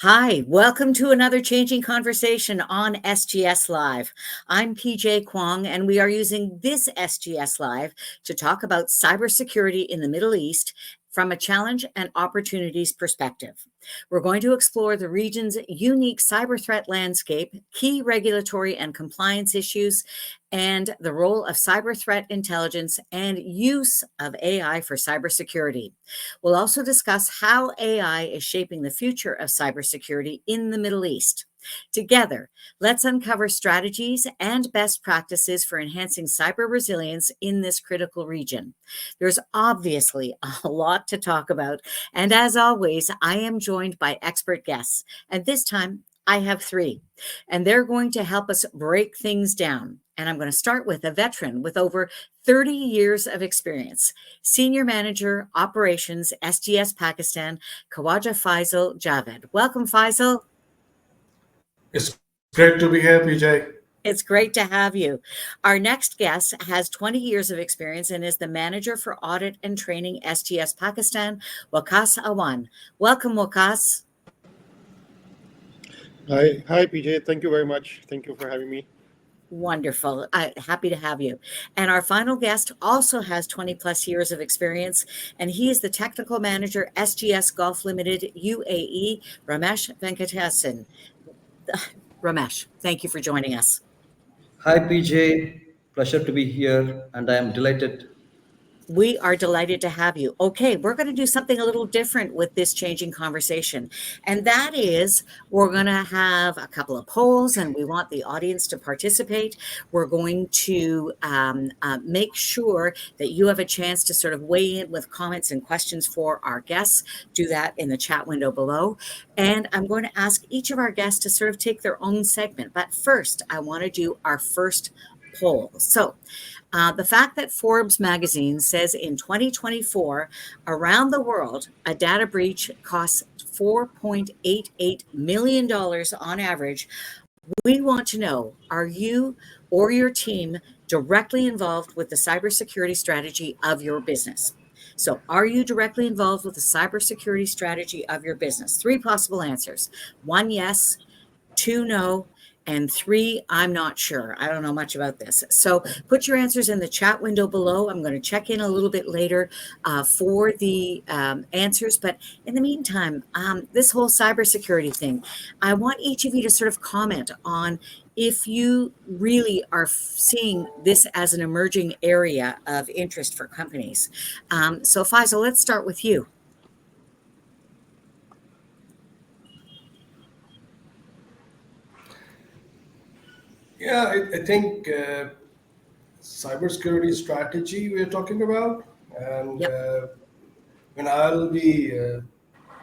Hi, welcome to another Changing Conversation on SGS Live. I'm PJ Kwong, and we are using this SGS Live to talk about cybersecurity in the Middle East from a challenge and opportunities perspective. We're going to explore the region's unique cyber threat landscape, key regulatory and compliance issues, and the role of cyber threat intelligence and use of AI for cybersecurity. We'll also discuss how AI is shaping the future of cybersecurity in the Middle East. Together, let's uncover strategies and best practices for enhancing cyber resilience in this critical region. There's obviously a lot to talk about, and as always, I am joined by expert guests, and this time I have three, and they're going to help us break things down. And I'm going to start with a veteran with over 30 years of experience, Senior Manager, Operations, SGS Pakistan, Khawaja Faisal Javed. Welcome, Faisal. It's great to be here, PJ. It's great to have you. Our next guest has 20 years of experience and is the Manager for Audit and Training, SGS Pakistan, Waqas Awan. Welcome, Waqas. Hi, PJ. Thank you very much. Thank you for having me. Wonderful. Happy to have you. And our final guest also has 20 plus years of experience, and he is the Technical Manager, SGS Gulf Limited, UAE, Ramesh Venkatesan. Ramesh, thank you for joining us. Hi PJ, pleasure to be here and I am delighted. We are delighted to have you. Okay, we're going to do something a little different with this changing conversation. And that is, we're going to have a couple of polls and we want the audience to participate. We're going to make sure that you have a chance to sort of weigh in with comments and questions for our guests. Do that in the chat window below. And I'm going to ask each of our guests to sort of take their own segment. But first, I want to do our first poll. So, the fact that Forbes magazine says in 2024, around the world, a data breach costs $4.88 million on average. We want to know, are you or your team directly involved with the cybersecurity strategy of your business? So, are you directly involved with the cybersecurity strategy of your business? Three possible answers: one, yes; two, no; and three, I'm not sure. I don't know much about this. So put your answers in the chat window below. I'm going to check in a little bit later for the answers. But in the meantime, this whole cybersecurity thing, I want each of you to sort of comment on if you really are seeing this as an emerging area of interest for companies. So Faisal, let's start with you. Yeah, I think cybersecurity strategy we're talking about, and Yep. when I'll be,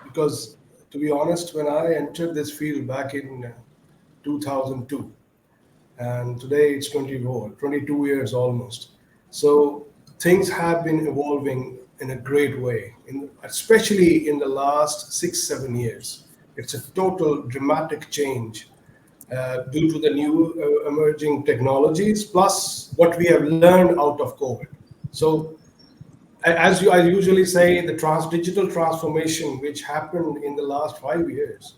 because to be honest, when I entered this field back in 2002, and today it's 22 years almost. So things have been evolving in a great way, especially in the last 6, 7 years. It's a total dramatic change due to the new emerging technologies, plus what we have learned out of COVID. So, I usually say, the digital transformation which happened in the last 5 years,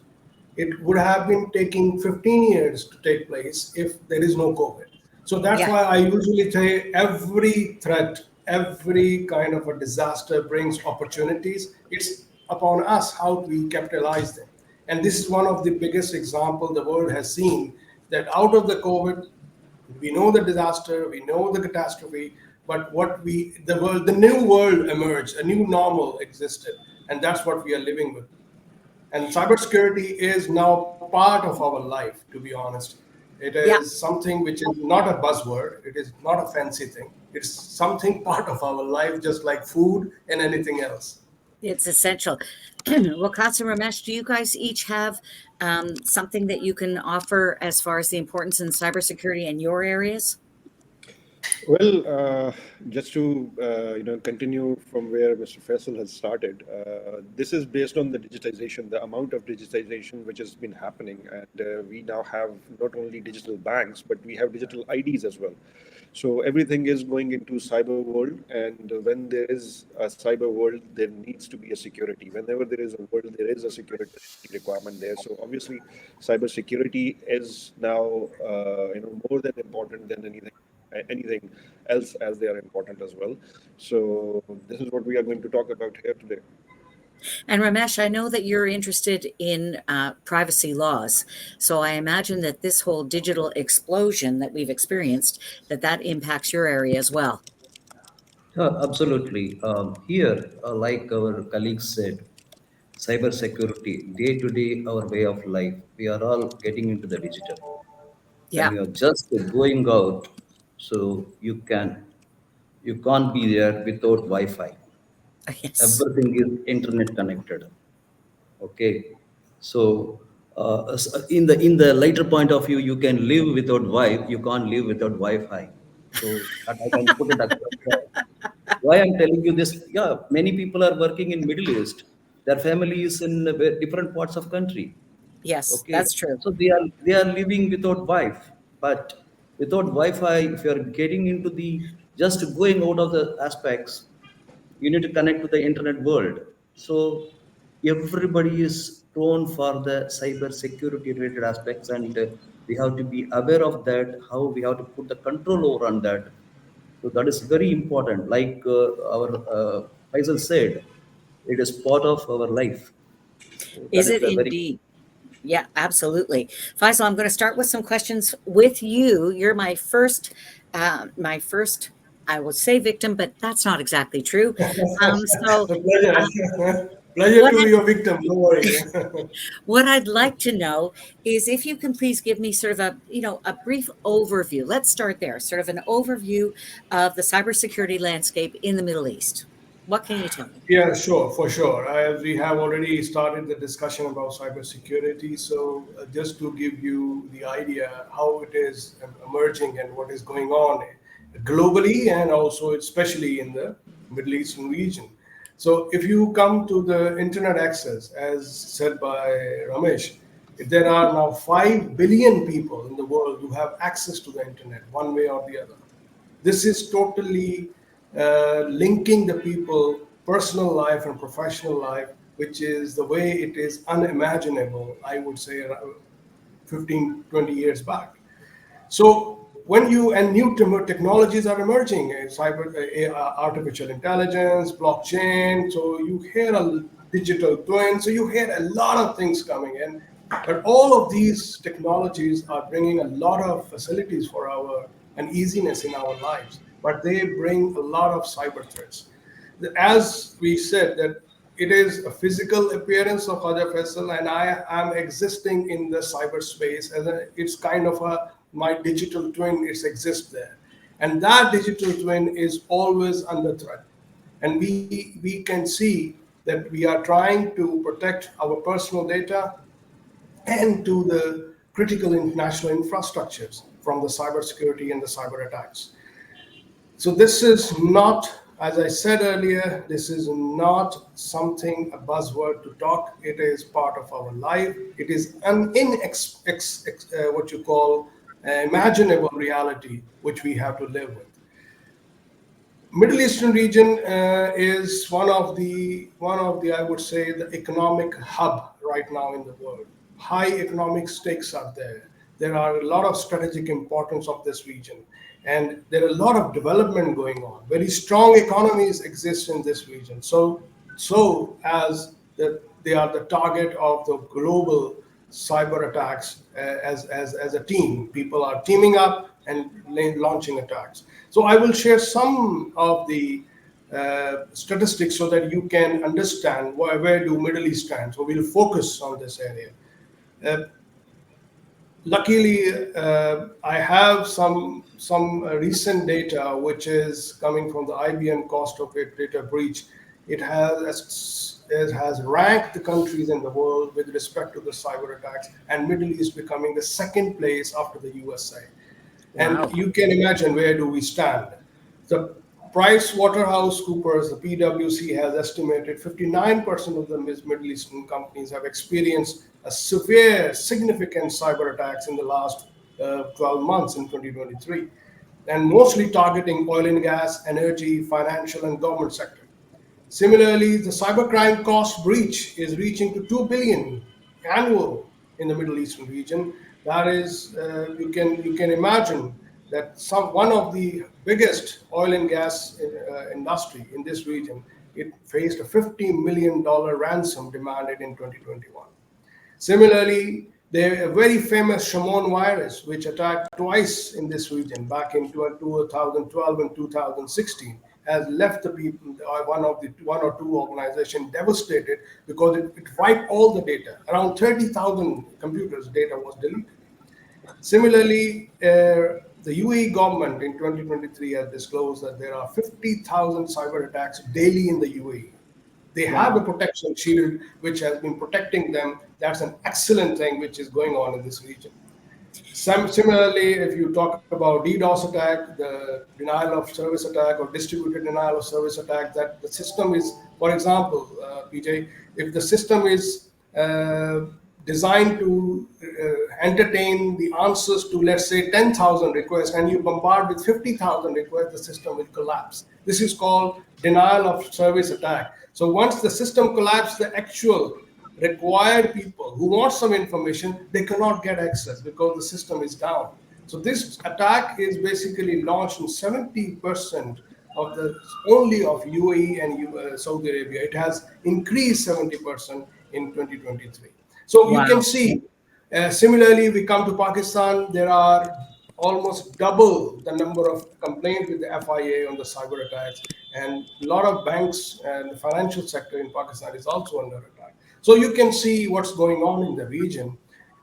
it would have been taking 15 years to take place if there is no COVID. So that's Yeah. why I usually say every threat, every kind of a disaster brings opportunities. It's upon us how we capitalize them. And this is one of the biggest example the world has seen, that out of the COVID, we know the disaster, we know the catastrophe, but the new world emerged, a new normal existed, and that's what we are living with. And cybersecurity is now part of our life, to be honest. It Yeah. is something which is not a buzzword, it is not a fancy thing. It's something part of our life, just like food and anything else. It's essential. Well, Katsa and Ramesh, do you guys each have something that you can offer as far as the importance in cybersecurity in your areas? Well, just to continue from where Mr. Faisal has started, this is based on the digitization, the amount of digitization which has been happening, and we now have not only digital banks, but we have digital IDs as well. So everything is going into cyber world, and when there is a cyber world, there needs to be a security. Whenever there is a world, there is a security requirement there. So obviously, cyber security is now more than important than anything else, as they are important as well. So this is what we are going to talk about here today. And Ramesh, I know that you're interested in privacy laws. So I imagine that this whole digital explosion that we've experienced, that impacts your area as well. Absolutely. Here, like our colleagues said, cybersecurity, day to day, our way of life, we are all getting into the digital. When Yeah. you are just going out, so you can't be there without Wi-Fi. Yes. Everything is internet connected. Okay, so in the later point of view, you can live without Wi-Fi, you can't live without Wi-Fi. So that I can put it across there. Why I'm telling you this? Yeah, many people are working in Middle East, their family is in different parts of country. Yes, Okay, that's true. so they are living without Wi-Fi, but without Wi-Fi, if you are getting into the just going out of the aspects, you need to connect to the internet world. So everybody is prone for the cyber security related aspects, and we have to be aware of that, how we have to put the control over on that. So that is very important, like our Faisal said, it is part of our life. So that Is is it a very indeed? Yeah, absolutely. Faisal, I'm going to start with some questions with you. You're my first, I would say victim, but that's not exactly true. So The uh, pleasure. Pleasure what to I be your victim. Don't worry. what I'd like to know is if you can please give me sort of a brief overview. Let's start there, sort of an overview of the cybersecurity landscape in the Middle East. What can you tell me? Yeah, sure, for sure. We have already started the discussion about cybersecurity. So, just to give you the idea how it is emerging and what is going on globally and also especially in the Middle Eastern region. So, if you come to the internet access, as said by Ramesh, there are now 5 billion people in the world who have access to the internet one way or the other. This is totally linking the people personal life and professional life, which is the way it is unimaginable, I would say, around 15, 20 years back. So when you and new technologies are emerging, artificial intelligence, blockchain. So you hear a digital twin. So you hear a lot of things coming in, but all of these technologies are bringing a lot of facilities for our and easiness in our lives, but they bring a lot of cyber threats. As we said that it is a physical appearance of Khawaja Faisal, and I am existing in the cyberspace as it's kind of a my digital twin. It exists there, and that digital twin is always under threat. And we can see that we are trying to protect our personal data and to the critical international infrastructures from the cybersecurity and the cyber attacks. So this is not, as I said earlier, this is not something a buzzword to talk. It is part of our life. It is an what you call imaginable reality which we have to live with. Middle Eastern region is one of the I would say the economic hub right now in the world. High economic stakes are there. There are a lot of strategic importance of this region, and there are a lot of development going on. Very strong economies exist in this region. So as they are the target of the global cyber attacks as a team. People are teaming up and launching attacks. So I will share some of the statistics so that you can understand where do Middle East stand. So we'll focus on this area. Uh, Luckily, I have some recent data which is coming from the IBM cost of it data breach. It has ranked the countries in the world with respect to the cyber attacks, and Middle East becoming the second place after the USA. And Wow. you can imagine where do we stand. The Price Waterhouse Coopers, the PwC, has estimated 59% of the Middle Eastern companies have experienced a severe, significant cyber attacks in the last 12 months in 2023. and mostly targeting oil and gas, energy, financial, and government sector. Similarly, the cybercrime cost breach is reaching to 2 billion annual in the Middle Eastern region. That is, you can imagine that one of the biggest oil and gas industry in this region, it faced a $50 million ransom demanded in 2021. Similarly, the very famous Shimon virus, which attacked twice in this region back in 2012 and 2016, has left the people, one or two organizations devastated because it wiped all the data. Around 30,000 computers' data was deleted. Similarly, the UAE government in 2023 has disclosed that there are 50,000 cyber attacks daily in the UAE. They have a protection shield which has been protecting them. That's an excellent thing which is going on in this region. Similarly, if you talk about DDoS attack, the denial of service attack or distributed denial of service attack, that the system is, for example, PJ, if the system is designed to entertain the answers to, let's say, 10,000 requests and you bombard with 50,000 requests, the system will collapse. This is called denial of service attack. So once the system collapses, the actual required people who want some information, they cannot get access because the system is down. So this attack is basically launched in 70% of the only of UAE and Saudi Arabia. It has increased 70% in 2023. So you can see, similarly, we come to Pakistan, there are almost double the number of complaints with the FIA on the cyber attacks, and a lot of banks and the financial sector in Pakistan is also under attack. So you can see what's going on in the region.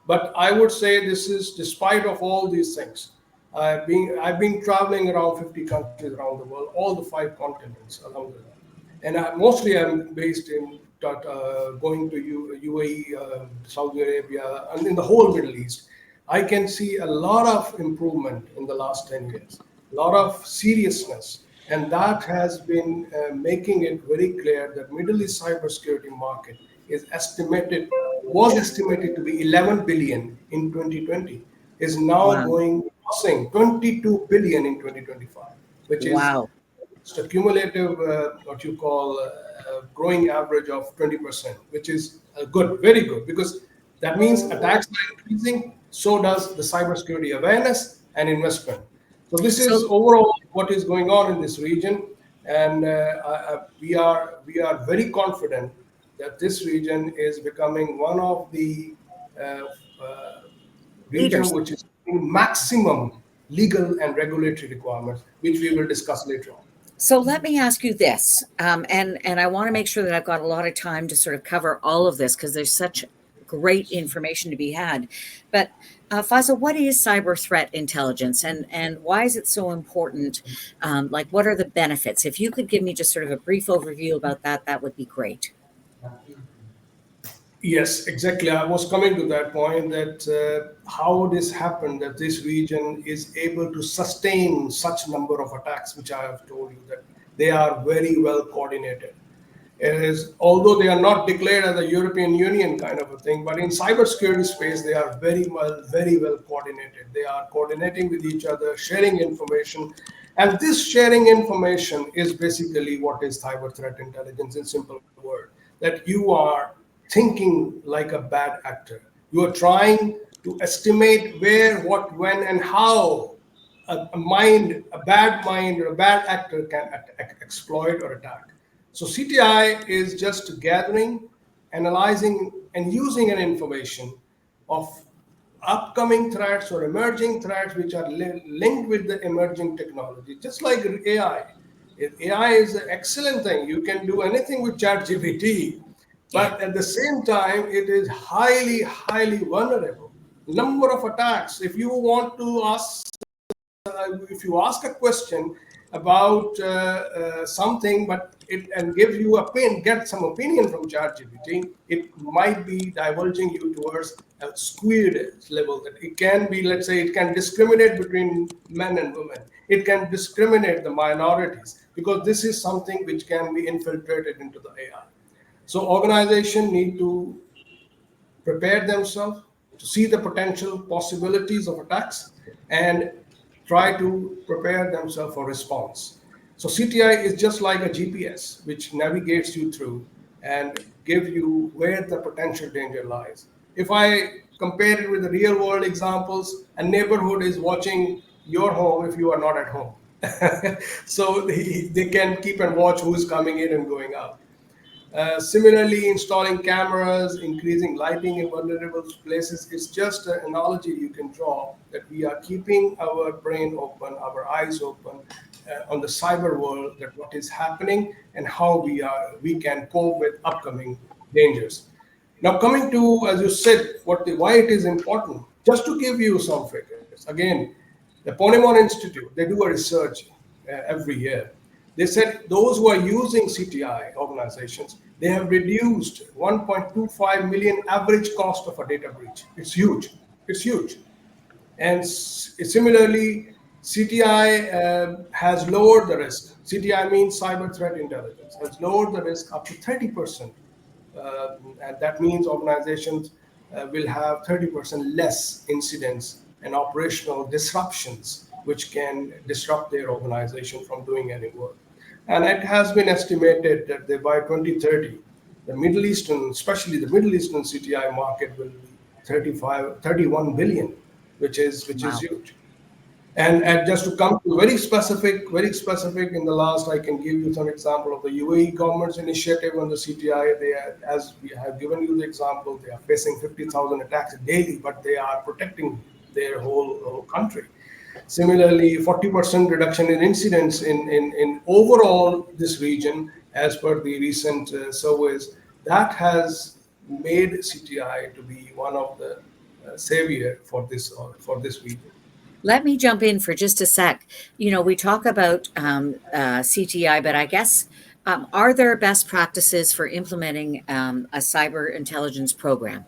But I would say this is despite of all these things. I've been traveling around 50 countries around the world, all the 5 continents, alhamdulillah. And mostly I'm based in going to UAE, Saudi Arabia, and in the whole Middle East. I can see a lot of improvement in the last 10 years, a lot of seriousness. And that has been making it very clear that Middle East cybersecurity market was estimated to be 11 billion in 2020, is now going crossing 22 billion in 2025, which is a cumulative, what you call growing average of 20%, which is good, very good, because that means attacks are increasing, so does the cybersecurity awareness and investment. So this is overall what is going on in this region, and we are very confident that this region is becoming one of the region which is maximum legal and regulatory requirements, which we will discuss later on. So let me ask you this, and I want to make sure that I've got a lot of time to sort of cover all of this because there's such great information to be had. But Faisal, what is cyber threat intelligence, and why is it so important? Like, what are the benefits? If you could give me just sort of a brief overview about that, that would be great. Yes, exactly. I was coming to that point that how this happened, that this region is able to sustain such number of attacks, which I have told you that they are very well coordinated. It is, although they are not declared as a European Union kind of a thing, but in cybersecurity space, they are very well coordinated. They are coordinating with each other, sharing information. And this sharing information is basically what is cyber threat intelligence in simple word, that you are thinking like a bad actor. You are trying to estimate where, what, when, and how a bad mind, or a bad actor can exploit or attack. So CTI is just gathering, analyzing, and using an information of upcoming threats or emerging threats which are linked with the emerging technology, just like AI. AI is an excellent thing. You can do anything with ChatGPT. But at the same time, it is highly vulnerable. Number of attacks. If you want to ask, if you ask a question about something, but and gives you get some opinion from ChatGPT, it might be divulging you towards a skewed level. That it can be, let's say, it can discriminate between men and women. It can discriminate the minorities because this is something which can be infiltrated into the AI. So organizations need to prepare themselves to see the potential possibilities of attacks and try to prepare themselves for response. So CTI is just like a GPS, which navigates you through and give you where the potential danger lies. If I compare it with the real world examples, a neighborhood is watching your home if you are not at home. So they can keep and watch who's coming in and going out. Similarly, installing cameras, increasing lighting in vulnerable places is just an analogy you can draw that we are keeping our brain open, our eyes open on the cyber world, that what is happening and how we can cope with upcoming dangers. Now, coming to, as you said, why it is important, just to give you some figures. Again, the Ponemon Institute, they do a research every year. They said those who are using CTI organizations, they have reduced 1.25 million average cost of a data breach. It's huge. It's huge. And similarly, CTI has lowered the risk. CTI means cyber threat intelligence, has lowered the risk up to 30%. And that means organizations will have 30% less incidents and operational disruptions, which can disrupt their organization from doing any work. And it has been estimated that by 2030, the Middle Eastern, especially the Middle Eastern CTI market, will be 31 billion, which is Wow. huge. And just to come to very specific, in the last, I can give you some example of the UAE government's initiative on the CTI. They are, as we have given you the example, they are facing 50,000 attacks daily, but they are protecting their whole country. Similarly, 40% reduction in incidents in overall this region, as per the recent surveys, that has made CTI to be one of the savior for this region. Let me jump in for just a sec. We talk about CTI, but I guess are there best practices for implementing a cyber intelligence program?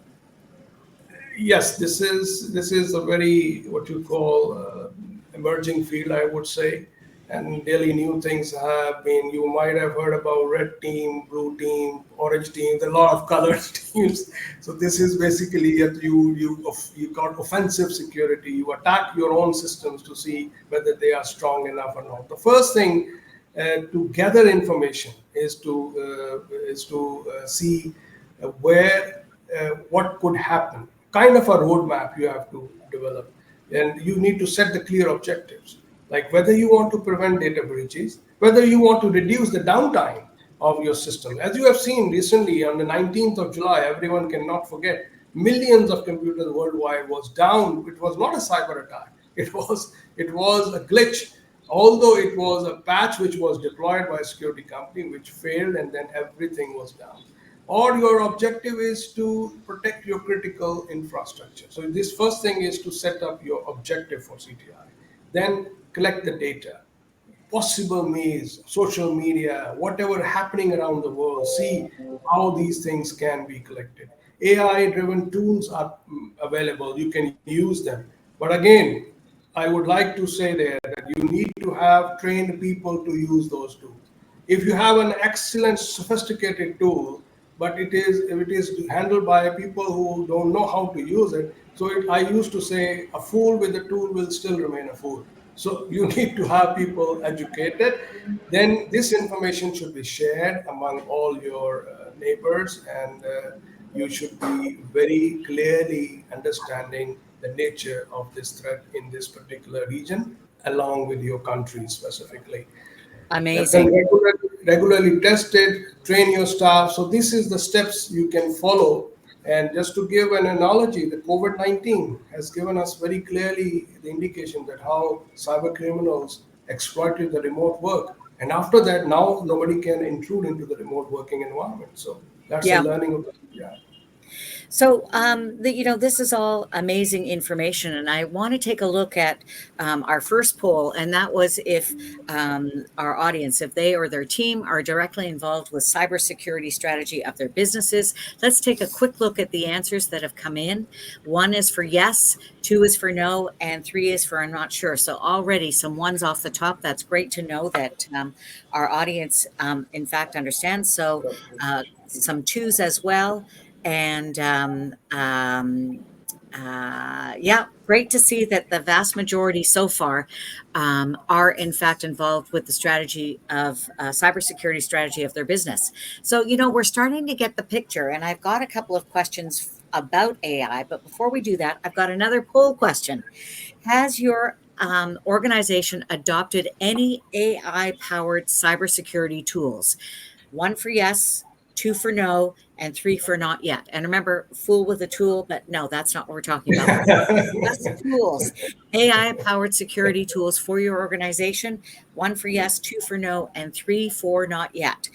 Yes, this is a very what you call emerging field, I would say, and daily new things have been. You might have heard about red team, blue team, orange team. There are a lot of colored teams. So this is basically that you got offensive security. You attack your own systems to see whether they are strong enough or not. The first thing to gather information is to see where what could happen, kind of a roadmap you have to develop. And you need to set the clear objectives, like whether you want to prevent data breaches, whether you want to reduce the downtime of your system. As you have seen recently, on the 19th of July, everyone cannot forget, millions of computers worldwide was down. It was not a cyber attack. It was a glitch, although it was a patch which was deployed by a security company which failed, and then everything was down. Or your objective is to protect your critical infrastructure. So this first thing is to set up your objective for CTI. Then collect the data, possible means, social media, whatever happening around the world, see how these things can be collected. AI driven tools are available, you can use them. But again, I would like to say there that you need to have trained people to use those tools. If you have an excellent, sophisticated tool, but if it is handled by people who don't know how to use it, so I used to say a fool with a tool will still remain a fool. So you need to have people educated. Then this information should be shared among all your neighbors, and you should be very clearly understanding the nature of this threat in this particular region, along with your country specifically. Then Amazing. regularly test it, train your staff. So this is the steps you can follow. And just to give an analogy, the COVID-19 has given us very clearly the indication that how cyber criminals exploited the remote work. And after that, now nobody can intrude into the remote working environment. So that's the Yeah. learning of yeah. So, this is all amazing information, and I want to take a look at our first poll, and that was if our audience, if they or their team are directly involved with cybersecurity strategy of their businesses. Let's take a quick look at the answers that have come in. 1 is for yes, 2 is for no, and 3 is for I'm not sure. So already some ones off the top. That's great to know that our audience, in fact, understands. So some twos as well. And Yeah, great to see that the vast majority so far are in fact involved with the strategy of cybersecurity strategy of their business. So, we're starting to get the picture, and I've got a couple of questions about AI. But before we do that, I've got another poll question. Has your organization adopted any AI powered cybersecurity tools? One for yes, two for no, and three for not yet. And remember, fool with a tool, but no, that's not what we're talking about. We're talking just tools, AI powered security tools for your organization. One for yes, two for no, and three for not yet.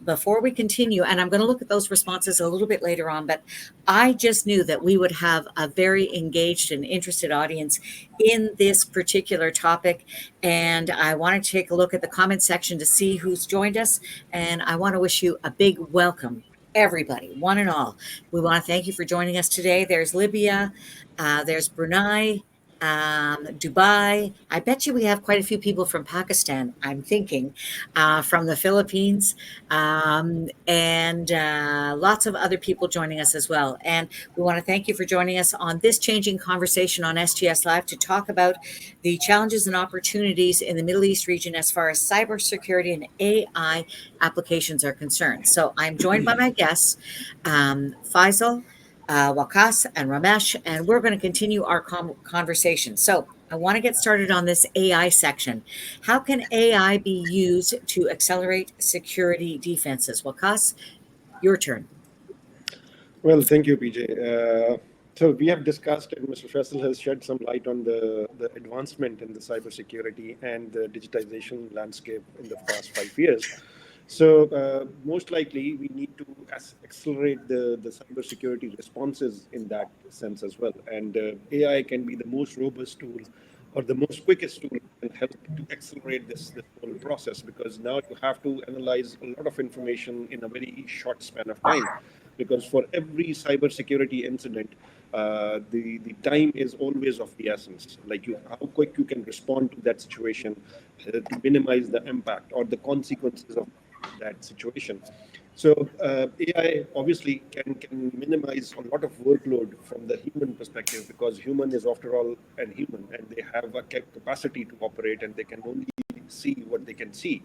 Before we continue, and I'm going to look at those responses a little bit later on, but I just knew that we would have a very engaged and interested audience in this particular topic. And I want to take a look at the comment section to see who's joined us. And I want to wish you a big welcome, everybody, one and all. We want to thank you for joining us today. There's Libya, there's Brunei, Dubai. I bet you we have quite a few people from Pakistan, I'm thinking, from the Philippines, and lots of other people joining us as well. And we want to thank you for joining us on this changing conversation on SGS Live to talk about the challenges and opportunities in the Middle East region as far as cybersecurity and AI applications are concerned. So I'm joined by my guests, Faisal, Waqas, and Ramesh, and we're going to continue our conversation. So I want to get started on this AI section. How can AI be used to accelerate security defenses? Waqas, your turn. Well, thank you, PJ. So we have discussed, and Mr. Faisal has shed some light on the advancement in the cybersecurity and the digitization landscape in the past 5 years. So most likely we need to accelerate the cybersecurity responses in that sense as well. And AI can be the most robust tool or the most quickest tool that can help to accelerate this whole process, because now you have to analyze a lot of information in a very short span of time. Because for every cybersecurity incident, the time is always of the essence. Like how quick you can respond to that situation to minimize the impact or the consequences of that situation. So AI obviously can minimize a lot of workload from the human perspective, because human is after all an human, and they have a capacity to operate, and they can only see what they can see.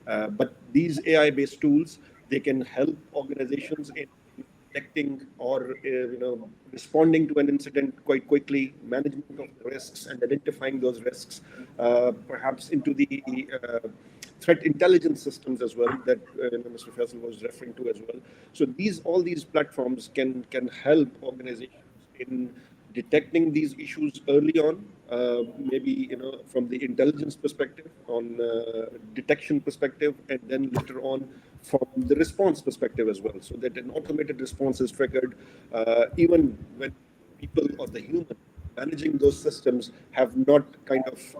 But these AI-based tools, they can help organizations in detecting or responding to an incident quite quickly, management of the risks and identifying those risks, perhaps into the threat intelligence systems as well that Mr. Faisal was referring to as well. So all these platforms can help organizations in detecting these issues early on, maybe from the intelligence perspective, on detection perspective, and then later on from the response perspective as well, so that an automated response is triggered even when people or the human managing those systems have not kind of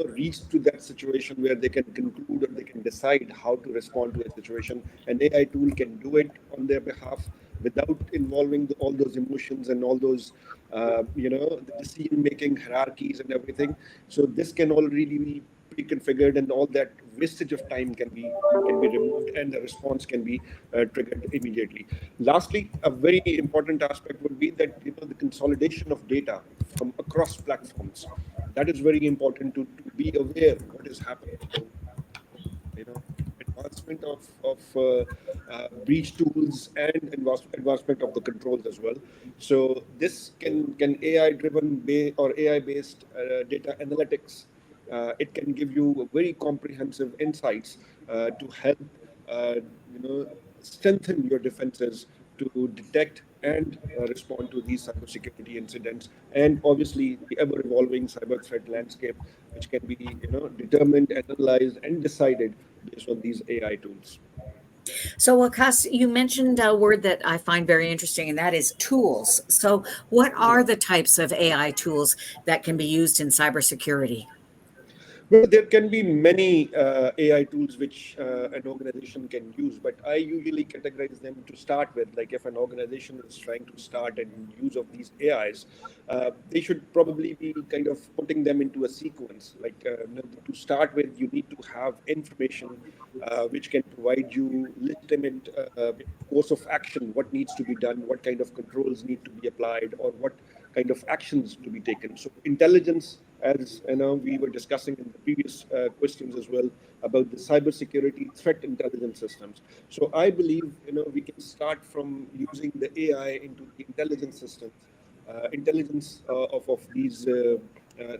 reached to that situation where they can conclude or they can decide how to respond to a situation. An AI tool can do it on their behalf without involving all those emotions and all those the decision making hierarchies and everything. So this can already be pre-configured, and all that wastage of time can be removed, and the response can be triggered immediately. Lastly, a very important aspect would be that the consolidation of data from across platforms. That is very important to be aware of what is happening. So, advancement of breach tools and advancement of the controls as well. So this can AI driven or AI based data analytics. It can give you very comprehensive insights to help uh, you know strengthen your defenses to detect and respond to these cybersecurity incidents, and obviously the ever-evolving cyber threat landscape, which can be determined, analyzed, and decided based on these AI tools. So, Waqas, you mentioned a word that I find very interesting, and that is tools. So, what are the types of AI tools that can be used in cybersecurity? Well, there can be many AI tools which an organization can use, but I usually categorize them to start with. Like if an organization is trying to start an use of these AIs, they should probably be kind of putting them into a sequence. Like to start with, you need to have information which can provide you legitimate course of action, what needs to be done, what kind of controls need to be applied, or what kind of actions to be taken. So intelligence, as you know, we were discussing in the previous questions as well about the cybersecurity threat intelligence systems. So I believe we can start from using the AI into the intelligence systems, intelligence of these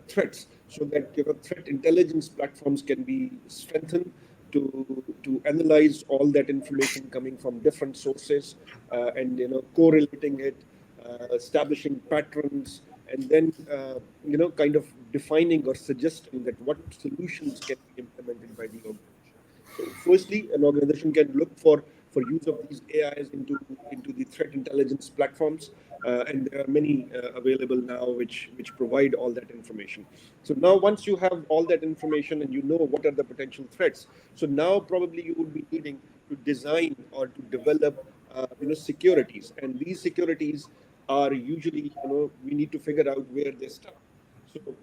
threats, so that threat intelligence platforms can be strengthened to analyze all that information coming from different sources, and correlating it, establishing patterns, and then kind of defining or suggesting that what solutions can be implemented by the organization. So firstly, an organization can look for use of these AIs into the threat intelligence platforms, and there are many available now which provide all that information. So now once you have all that information and you know what are the potential threats, so now probably you would be needing to design or to develop securities, and these securities are usually we need to figure out where they start. So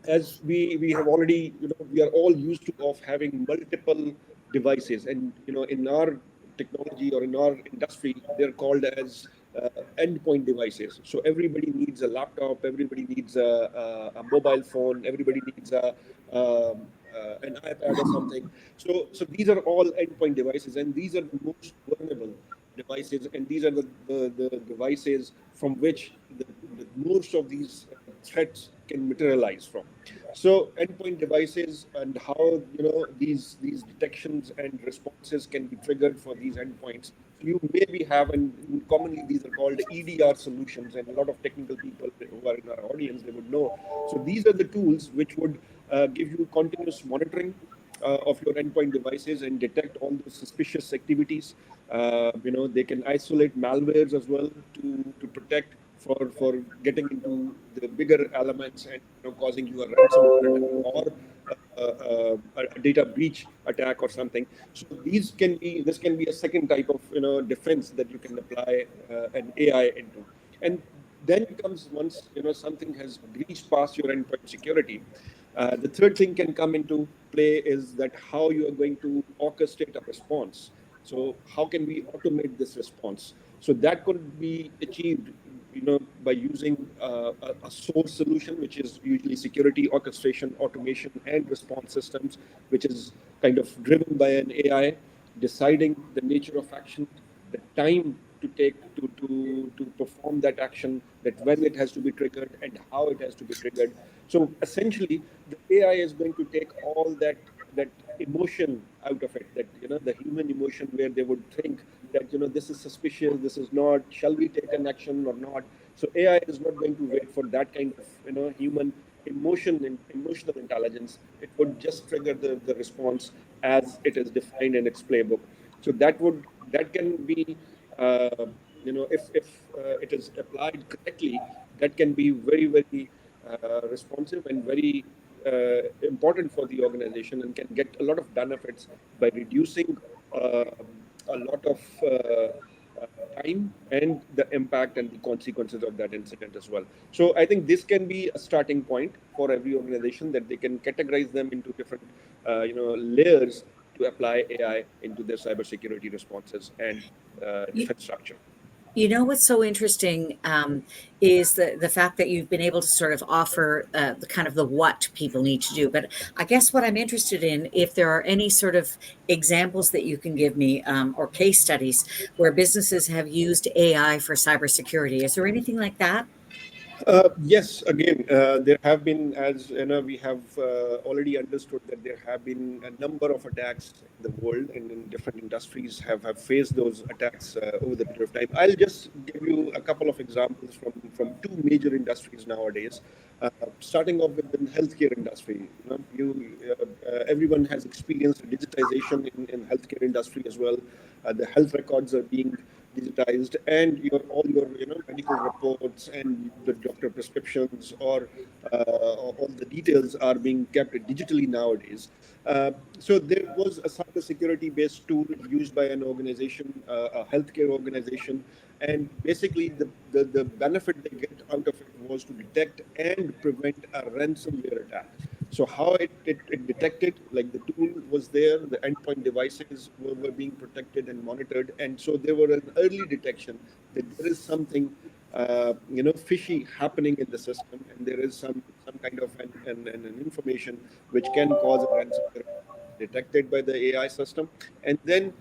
as we have already we are all used to of having multiple devices, and in our technology or in our industry they're called as endpoint devices. So everybody needs a laptop, everybody needs a mobile phone, everybody needs an iPad or something. So these are all endpoint devices, and these are the most vulnerable devices, and these are the devices from which most of these threats can materialize from. So endpoint devices, and how these detections and responses can be triggered for these endpoints. So you maybe have, and commonly these are called EDR solutions, and a lot of technical people who are in our audience, they would know. So these are the tools which would give you continuous monitoring of your endpoint devices and detect all those suspicious activities. They can isolate malwares as well to protect for getting into the bigger elements and causing you a ransomware attack or a data breach attack or something. So this can be a second type of defense that you can apply an AI into. And then comes, once something has breached past your endpoint security, the third thing can come into play is that how you are going to orchestrate a response. So how can we automate this response? So that could be achieved, by using a source solution, which is usually security, orchestration, automation, and response systems, which is kind of driven by an AI, deciding the nature of action, the time to take to perform that action, that when it has to be triggered and how it has to be triggered. So essentially, the AI is going to take all that emotion out of it, that the human emotion, where they would think that this is suspicious, this is not, shall we take an action or not. So AI is not going to wait for that kind of human emotion and emotional intelligence. It would just trigger the response as it is defined in its playbook. So that can be if it is applied correctly, that can be very, very responsive and very important for the organization, and can get a lot of benefits by reducing uh, a lot of time and the impact and the consequences of that incident as well. So I think this can be a starting point for every organization, that they can categorize them into different layers to apply AI into their cybersecurity responses and defense structure. You know what's so interesting is the fact that you've been able to sort of offer the kind of the what people need to do. But I guess what I'm interested in, if there are any sort of examples that you can give me, or case studies where businesses have used AI for cybersecurity. Is there anything like that? Yes, again, there have been, as we have already understood that there have been a number of attacks in the world, and in different industries have faced those attacks over the period of time. I'll just give you a couple of examples from two major industries nowadays. Starting off with the healthcare industry, everyone has experienced digitization in healthcare industry as well. The health records are being digitized, and all your medical reports and the doctor prescriptions, or all the details are being kept digitally nowadays. So there was a cybersecurity based tool used by an organization, a healthcare organization, and basically the benefit they get out of it was to detect and prevent a ransomware attack. So how it detected, like the tool was there, the endpoint devices were being protected and monitored, and so there were an early detection that there is something fishy happening in the system, and there is some kind of an information which can cause a ransomware detected by the AI system. And then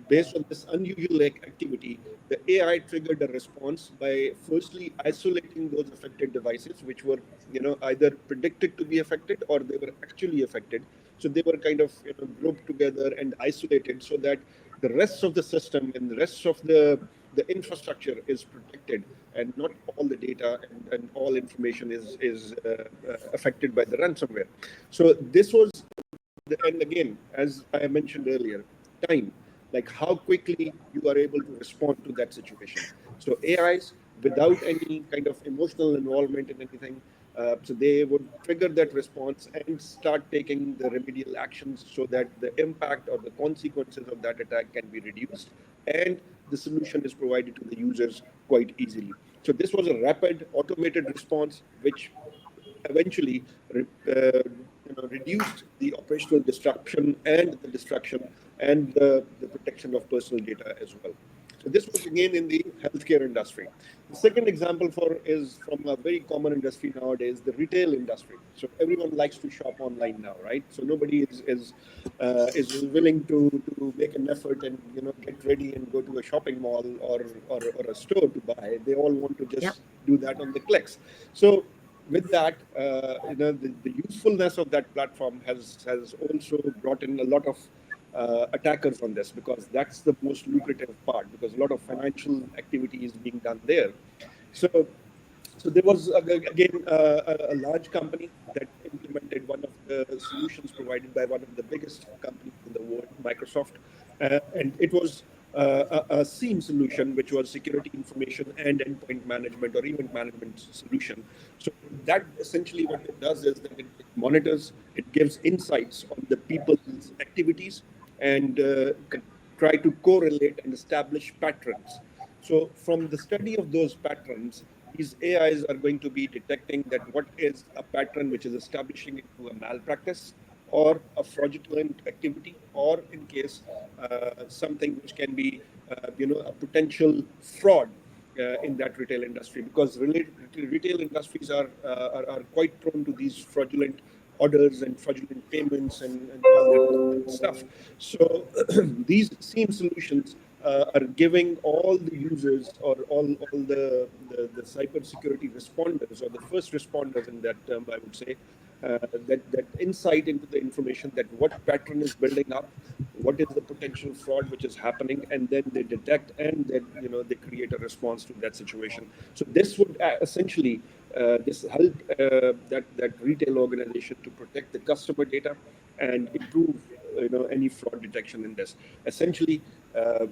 based on this unusual activity, the AI triggered a response by firstly isolating those affected devices, which were either predicted to be affected or they were actually affected. So they were kind of grouped together and isolated so that the rest of the system and the rest of the infrastructure is protected, and not all the data and all information is affected by the ransomware. So this was and again, as I mentioned earlier, time, like how quickly you are able to respond to that situation. So AIs, without any kind of emotional involvement in anything, so they would trigger that response and start taking the remedial actions so that the impact or the consequences of that attack can be reduced, and the solution is provided to the users quite easily. So this was a rapid automated response which eventually reduced the operational disruption and the destruction and the protection of personal data as well. So this was again in the healthcare industry. The second example is from a very common industry nowadays, the retail industry. So everyone likes to shop online now, right? So nobody is willing to make an effort and get ready and go to a shopping mall or a store to buy. They all want to Yep. just do that on the clicks. So with that, the usefulness of that platform has also brought in a lot of attackers on this, because that's the most lucrative part, because a lot of financial activity is being done there. So, so there was again a large company that implemented one of the solutions provided by one of the biggest companies in the world, Microsoft, and it was a SIEM solution, which was security information and endpoint management or event management solution. So that essentially what it does is that it monitors, it gives insights on the people's activities, and can try to correlate and establish patterns. So from the study of those patterns, these AIs are going to be detecting that what is a pattern which is establishing into a malpractice or a fraudulent activity, or in case something which can be, a potential fraud in that retail industry, because retail industries are quite prone to these fraudulent orders and fraudulent payments and all that stuff. So these same solutions are giving all the users, or all the cybersecurity responders, or the first responders in that term, I would say, that insight into the information, that what pattern is building up, what is the potential fraud which is happening, and then they detect, and then they create a response to that situation. So this would essentially this help that retail organization to protect the customer data and improve any fraud detection in this. Essentially,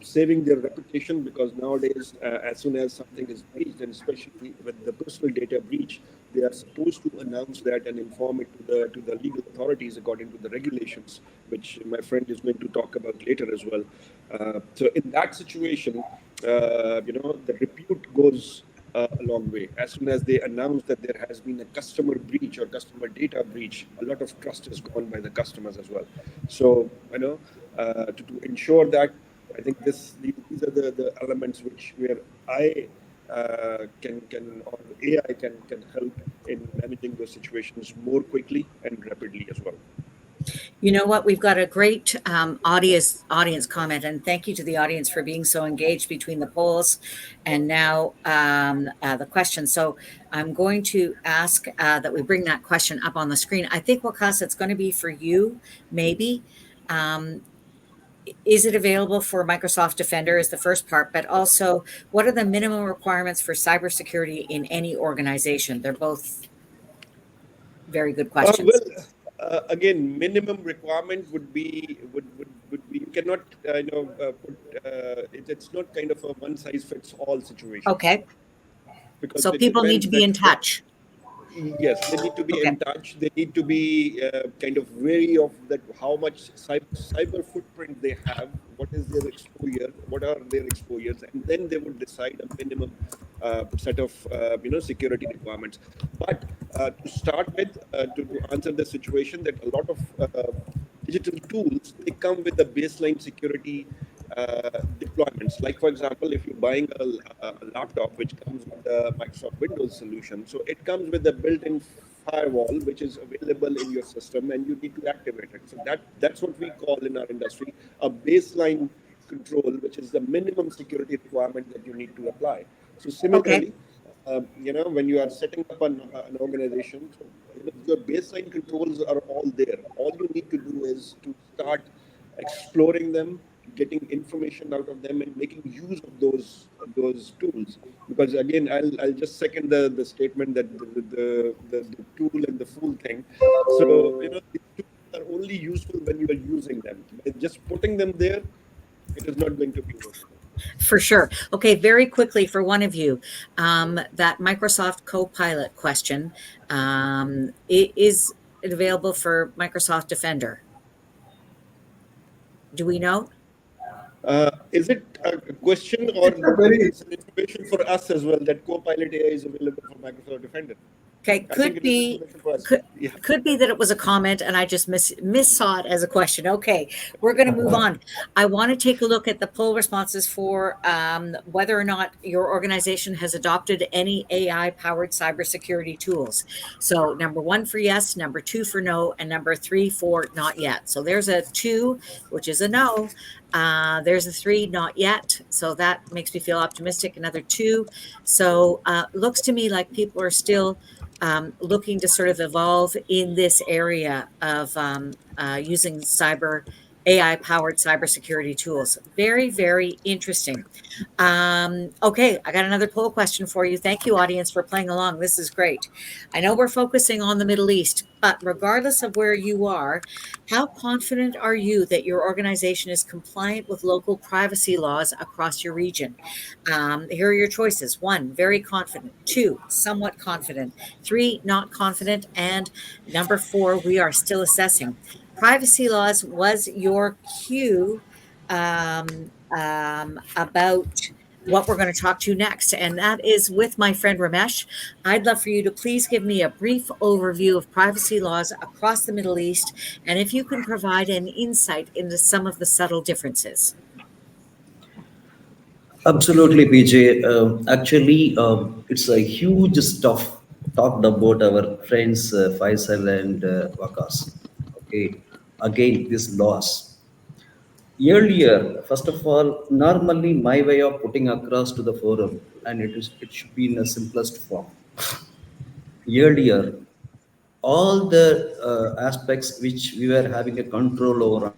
saving their reputation, because nowadays, as soon as something is breached, and especially with the personal data breach, they are supposed to announce that and inform it to the legal authorities according to the regulations, which my friend is going to talk about later as well. So in that situation, the repute goes a long way. As soon as they announce that there has been a customer breach or customer data breach, a lot of trust is gone by the customers as well. So, to ensure that, I think these are the elements where I can or AI can help in managing those situations more quickly and rapidly as well. You know what? We've got a great audience comment, and thank you to the audience for being so engaged between the polls and now the question. So I'm going to ask that we bring that question up on the screen. I think, Waqas, it's going to be for you, maybe. Um, is it available for Microsoft Defender is the first part, but also what are the minimum requirements for cybersecurity in any organization? They're both very good questions. Well, again, minimum requirement would would be, you cannot, it's not kind of a one size fits all situation, Okay. because So it people need depends to be that in touch. yes, they need to be Okay. in touch. They need to be kind of wary of that, how much cyber footprint they have, what is their exposure, what are their exposures, and then they would decide a minimum set of security requirements. But to start with, to answer the situation, that a lot of digital tools, they come with the baseline security deployments. Like for example, if you're buying a laptop which comes with the Microsoft Windows solution, so it comes with a built-in firewall which is available in your system, and you need to activate it. So that's what we call in our industry a baseline control, which is the minimum security requirement that you need to apply. So Okay. similarly, when you are setting up an organization, so your baseline controls are all there. All you need to do is to start exploring them, getting information out of them, and making use of those tools. Because again, I'll just second the statement that the tool and the fool thing. So the tools are only useful when you are using them. By just putting them there, it is not going to be useful. For sure. Okay, very quickly for one of you, that Microsoft Copilot question, is it available for Microsoft Defender? Do we know? Is it a question, or It's a very it's an information for us as well, that Copilot AI is available for Microsoft Defender? Okay, I think could it is be. information for us. Could, Yeah. could be that it was a comment and I just miss saw it as a question. Okay, we're going to move on. I want to take a look at the poll responses for whether or not your organization has adopted any AI powered cybersecurity tools. So number 1 for yes, number 2 for no, and number 3 for not yet. So there's a 2, which is a no. There's a 3, not yet. So that makes me feel optimistic. Another 2. So looks to me like people are still looking to sort of evolve in this area of using AI powered cybersecurity tools. Very, very interesting. Okay, I got another poll question for you. Thank you, audience, for playing along. This is great. I know we're focusing on the Middle East, but regardless of where you are, how confident are you that your organization is compliant with local privacy laws across your region? Here are your choices. 1, very confident. 2, somewhat confident. 3, not confident. And number 4, we are still assessing. Privacy laws was your cue about what we're going to talk to next, and that is with my friend Ramesh. I'd love for you to please give me a brief overview of privacy laws across the Middle East, and if you can provide an insight into some of the subtle differences. Absolutely, PJ. Actually, it's a huge stuff talked about our friends Faisal and Waqas. Okay, again, these laws. Earlier, first of all, normally my way of putting across to the forum, and it should be in the simplest form. Earlier, all the aspects which we were having a control over.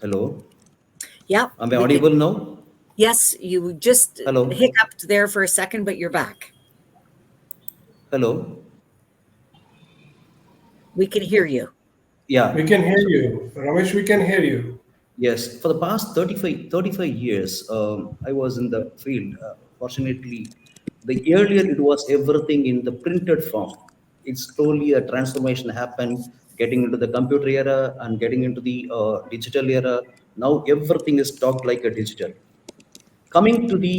Hello, Yep, am I we could. audible now? Yes, you just Hello, hiccuped there for a second, but you're back. hello. We can hear you. we Yeah. can hear So you, Ramesh. We can hear you. yes, for the past 35 years, I was in the field. Fortunately, the earlier it was everything in the printed form. It's slowly a transformation happened, getting into the computer era and getting into the digital era. Now everything is talked like a digital. Coming to the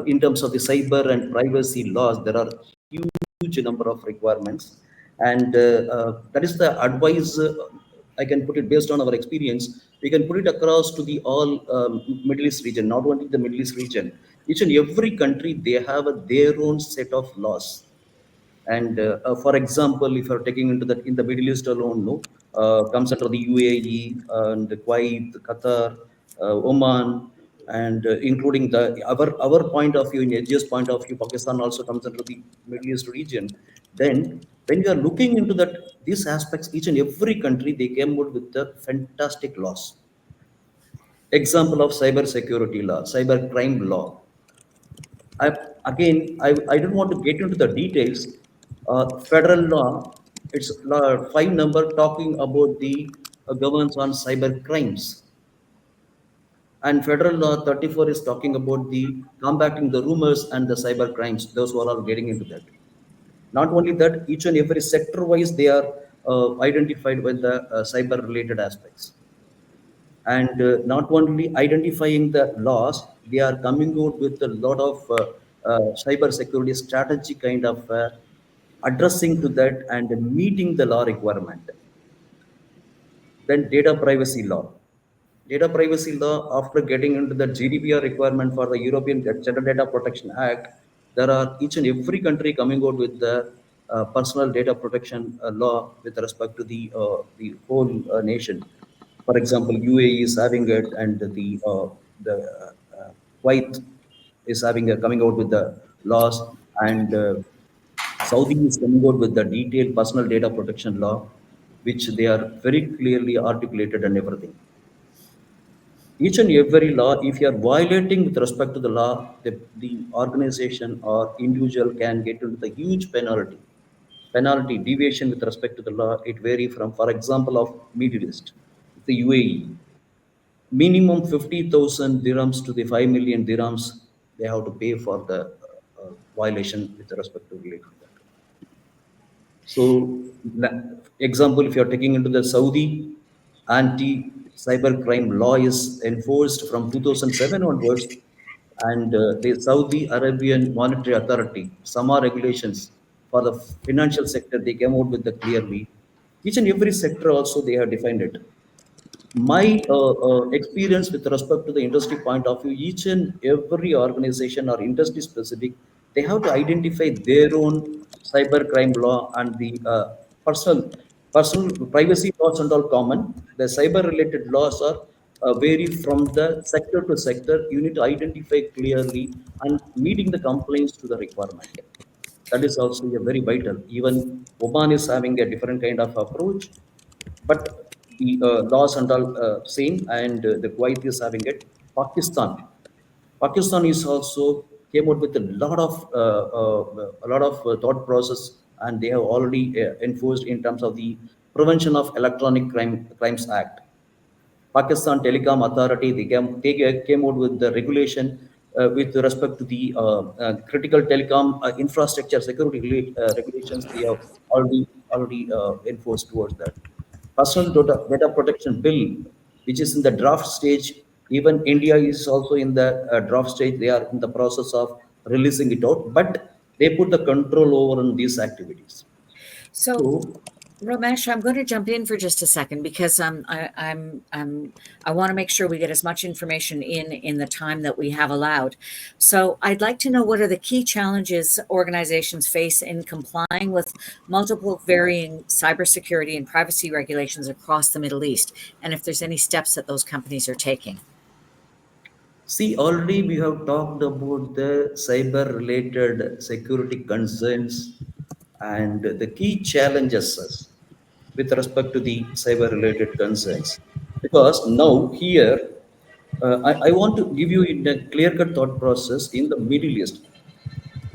in terms of the cyber and privacy laws, there are huge number of requirements, and that is the advice. I can put it based on our experience. We can put it across to the all Middle East region, not only the Middle East region. Each and every country they have their own set of laws, and for example, if you're taking into that in the Middle East alone, no, comes under the UAE and Kuwait, Qatar, Oman, and including the our point of view, in SGS point of view, Pakistan also comes under the Middle East region. Then, when you are looking into that, these aspects, each and every country they came out with the fantastic laws. Example of cyber security law, cyber crime law. I, again, I don't want to get into the details, Federal law, it's law 5 number talking about the governance on cyber crimes. And federal law 34 is talking about the combating the rumors and the cyber crimes. Those who are all getting into that. Not only that, each and every sector wise, they are identified with the cyber related aspects. And not only identifying the laws, they are coming out with a lot of cyber security strategy kind of addressing to that and meeting the law requirement. Then data privacy law. Data privacy law, after getting into the GDPR requirement for the European General Data Protection Act, there are each and every country coming out with the personal data protection law with respect to the whole nation. For example, UAE is having it, and the Kuwait is having coming out with the laws, and Saudi is coming out with the detailed personal data protection law, which they are very clearly articulated and everything. Each and every law, if you are violating with respect to the law, the organization or individual can get into the huge penalty. Penalty deviation with respect to the law, it vary from, for example, of Middle East, the UAE, minimum 50,000 dirhams to the 5 million dirhams they have to pay for the violation with respect to related to that. So, example, if you are taking into the Saudi anti-cybercrime law is enforced from 2007 onwards, and the Saudi Arabian Monetary Authority, SAMA regulations for the financial sector, they came out with the clearly. Each and every sector also they have defined it. My experience with respect to the industry point of view, each and every organization or industry specific, they have to identify their own cyber crime law and the personal privacy laws and all common. The cyber related laws are vary from the sector to sector. You need to identify clearly and meeting the complaints to the requirement. That is also a very vital. Even Oman is having a different kind of approach, but the laws and all same, and the Kuwait is having it. Pakistan, Pakistan is also came out with a lot of thought process, and they have already enforced in terms of the Prevention of Electronic Crimes Act. Pakistan Telecom Authority, came out with the regulation with respect to the critical telecom infrastructure security regulations. They have already enforced towards that. Personal data protection bill, which is in the draft stage. Even India is also in the draft stage. They are in the process of releasing it out, but they put the control over on these activities. So, So Ramesh, I'm going to jump in for just a second because I want to make sure we get as much information in the time that we have allowed. So I'd like to know what are the key challenges organizations face in complying with multiple varying cybersecurity and privacy regulations across the Middle East, and if there's any steps that those companies are taking. see, already we have talked about the cyber related security concerns and the key challenges with respect to the cyber related concerns. Because now, here, I want to give you in a clear cut thought process in the Middle East.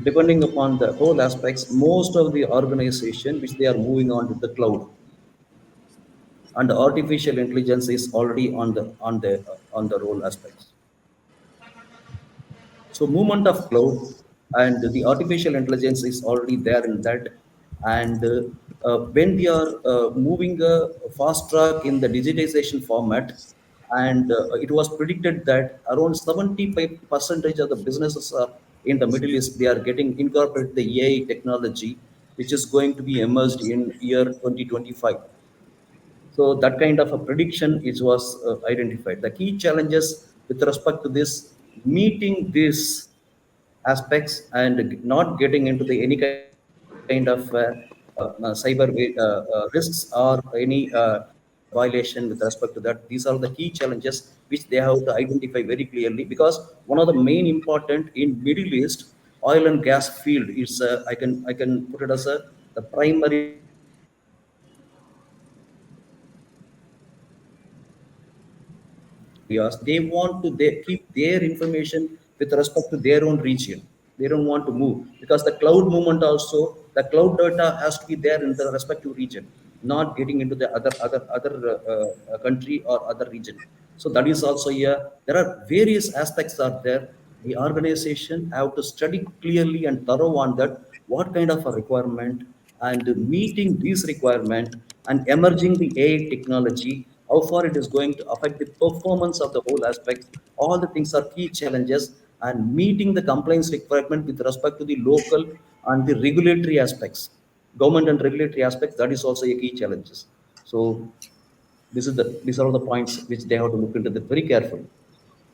Depending upon the whole aspects, most of the organization which they are moving on to the cloud, and artificial intelligence is already on the role aspects. So movement of cloud and the artificial intelligence is already there in that. And when we are moving a fast track in the digitization format, and it was predicted that around 75 percentage of the businesses are in the Middle East, they are getting incorporated the AI technology, which is going to be emerged in year 2025. So that kind of a prediction is was identified. The key challenges with respect to this, meeting these aspects and not getting into the any kind of cyber risks or any violation with respect to that. These are the key challenges which they have to identify very clearly, because one of the main important in Middle East, oil and gas field is I can put it as the primary areas. They want to keep their information with respect to their own region. They don't want to move, because the cloud movement also the cloud data has to be there in the respective region, not getting into the other country or other region. So that is also a, there are various aspects are there. The organization have to study clearly and thorough on that, what kind of a requirement, and meeting these requirement and emerging the AI technology, how far it is going to affect the performance of the whole aspects. All the things are key challenges, and meeting the compliance requirement with respect to the local and the regulatory aspects, government and regulatory aspects, that is also a key challenges. So these are all the points which they have to look into that very carefully.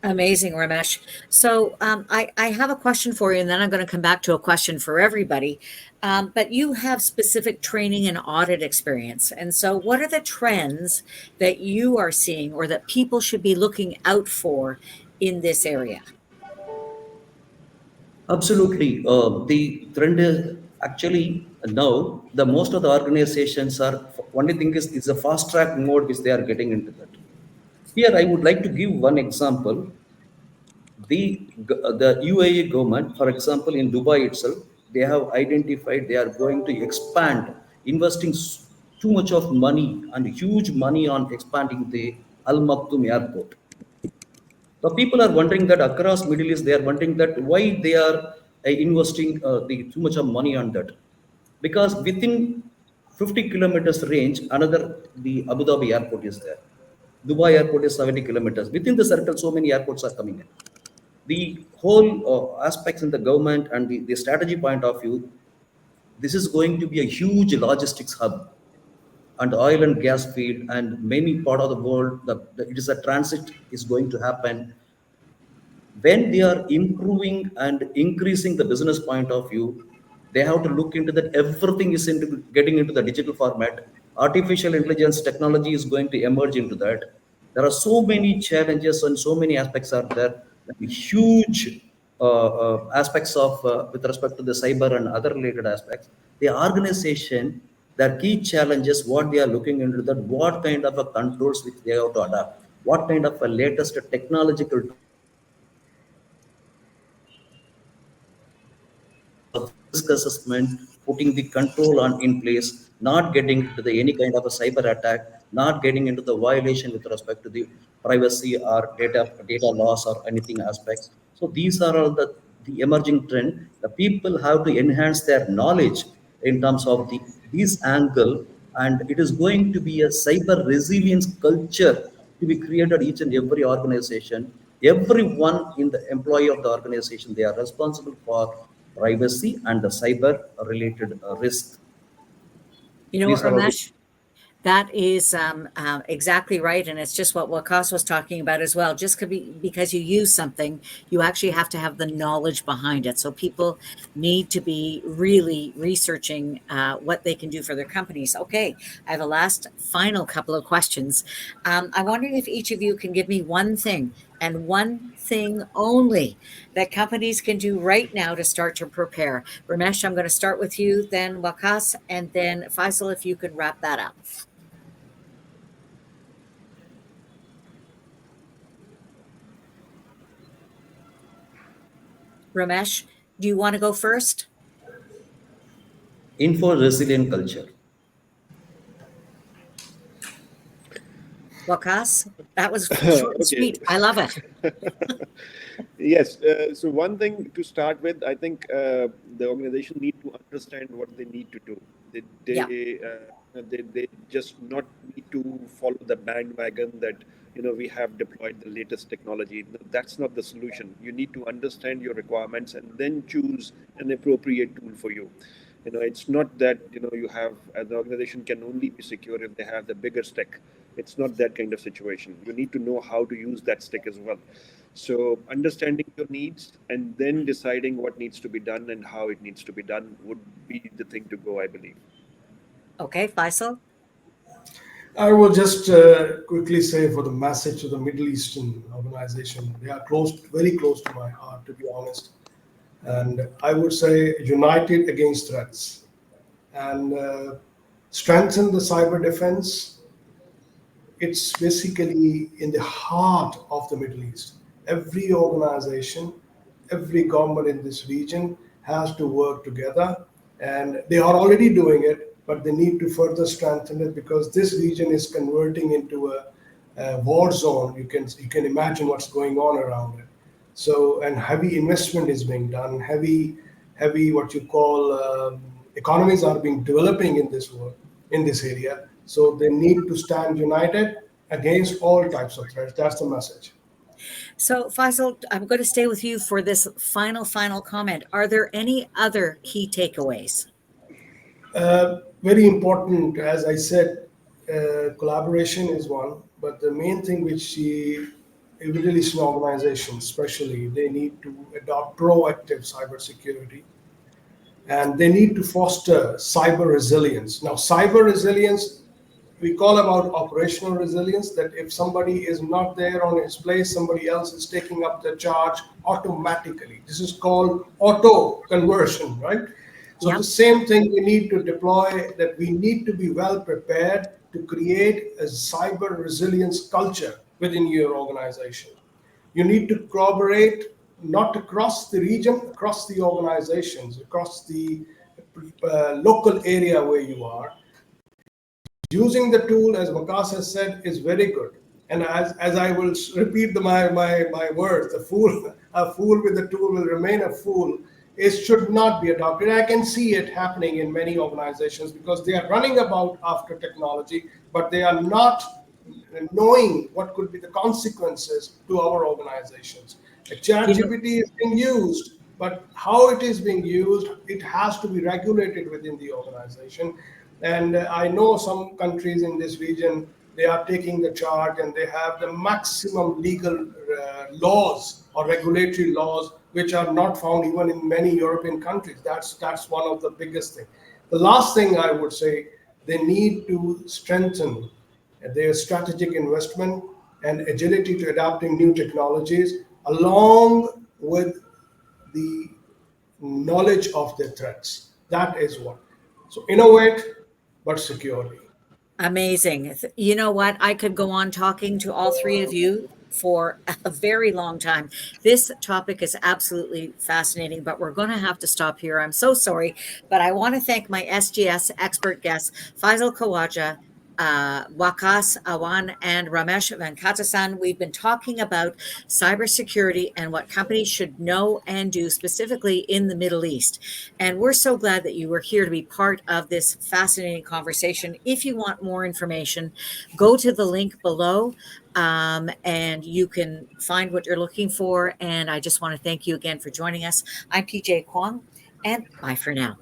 Amazing, Ramesh. So I have a question for you, and then I'm going to come back to a question for everybody. But you have specific training and audit experience. And so, what are the trends that you are seeing or that people should be looking out for in this area? Absolutely. The trend is actually now the most of the organizations are only thing is a fast track mode which they are getting into that. Here, I would like to give one example. The UAE government, for example, in Dubai itself, they have identified they are going to expand, investing too much of money and huge money on expanding the Al Maktoum airport. So people are wondering that across Middle East, they are wondering that why they are investing the too much of money on that, because within 50 kilometers range, another the Abu Dhabi airport is there. Dubai airport is 70 kilometers. Within the circle, so many airports are coming in. The whole aspects in the government and the strategy point of view, this is going to be a huge logistics hub and oil and gas field, and many part of the world, it is a transit is going to happen. When they are improving and increasing the business point of view, they have to look into that everything is into getting into the digital format. Artificial intelligence technology is going to emerge into that. There are so many challenges and so many aspects are there, huge aspects of with respect to the cyber and other related aspects. The organization, their key challenges, what they are looking into that, what kind of a controls which they have to adapt, what kind of a latest technological of risk assessment, putting the control on in place, not getting into the any kind of a cyber attack, not getting into the violation with respect to the privacy or data loss or anything aspects. So these are all the emerging trend. The people have to enhance their knowledge in terms of the this angle, and it is going to be a cyber resilience culture to be created each and every organization. Everyone in the employee of the organization, they are responsible for privacy and the cyber related risk. You know what, These are all the Ramesh? That is exactly right. And it's just what Waqas was talking about as well. Just could be, because you use something, you actually have to have the knowledge behind it. So people need to be really researching what they can do for their companies. Okay, I have a last final couple of questions. I'm wondering if each of you can give me one thing and one thing only that companies can do right now to start to prepare. Ramesh, I'm going to start with you, then Waqas, and then Faisal, if you could wrap that up. Ramesh, do you want to go first? info resilient culture. Waqas, that was short and Okay. sweet. I love it. Yes. So one thing to start with, I think the organization need to understand what they need to do. They Yeah. they, they just not need to follow the bandwagon that we have deployed the latest technology. No, that's not the solution. You need to understand your requirements and then choose an appropriate tool for you. It's not that you have an organization can only be secure if they have the bigger stick. It's not that kind of situation. You need to know how to use that stick as well. So understanding your needs and then deciding what needs to be done and how it needs to be done would be the thing to go, I believe. Okay, Faisal? I will just quickly say for the message to the Middle Eastern organization, they are close, very close to my heart, to be honest. And I would say united against threats and strengthen the cyber defense. It's basically in the heart of the Middle East. Every organization, every government in this region has to work together And they are already doing it, but they need to further strengthen it because this region is converting into a war zone. You can imagine what's going on around it. So, and heavy investment is being done. Heavy what you call economies are being developing in this world, in this area. So they need to stand united against all types of threats. That's the message. So, Faisal, I'm going to stay with you for this final comment. Are there any other key takeaways? Very important, as I said, collaboration is one, but the main thing which the Middle Eastern organizations, especially, they need to adopt proactive cybersecurity, and they need to foster cyber resilience. Now, cyber resilience, we call about operational resilience, that if somebody is not there on his place, somebody else is taking up the charge automatically. This is called auto conversion, right? So Yeah. the same thing we need to deploy, that we need to be well prepared to create a cyber resilience culture within your organization. You need to collaborate not across the region, across the organizations, across the local area where you are. Using the tool, as Waqas has said, is very good. And as I will repeat my words, a fool with the tool will remain a fool. It should not be adopted. I can see it happening in many organizations because they are running about after technology, but they are not knowing what could be the consequences to our organizations. A chat You know, GPT is being used, but how it is being used, it has to be regulated within the organization. And I know some countries in this region, they are taking the charge and they have the maximum legal laws or regulatory laws, which are not found even in many European countries. That's one of the biggest things. The last thing I would say, they need to strengthen their strategic investment and agility to adapting new technologies along with the knowledge of their threats. That is what. So innovate, but securely. amazing. You know what? I could go on talking to all three of you for a very long time. This topic is absolutely fascinating, but we're going to have to stop here. I'm so sorry, but I want to thank my SGS expert guests, Faisal Khawaja, Waqas, Awan, and Ramesh Venkatesan. We've been talking about cybersecurity and what companies should know and do specifically in the Middle East. And we're so glad that you were here to be part of this fascinating conversation. If you want more information, go to the link below and you can find what you're looking for. And I just want to thank you again for joining us. I'm PJ Kwong, and bye for now.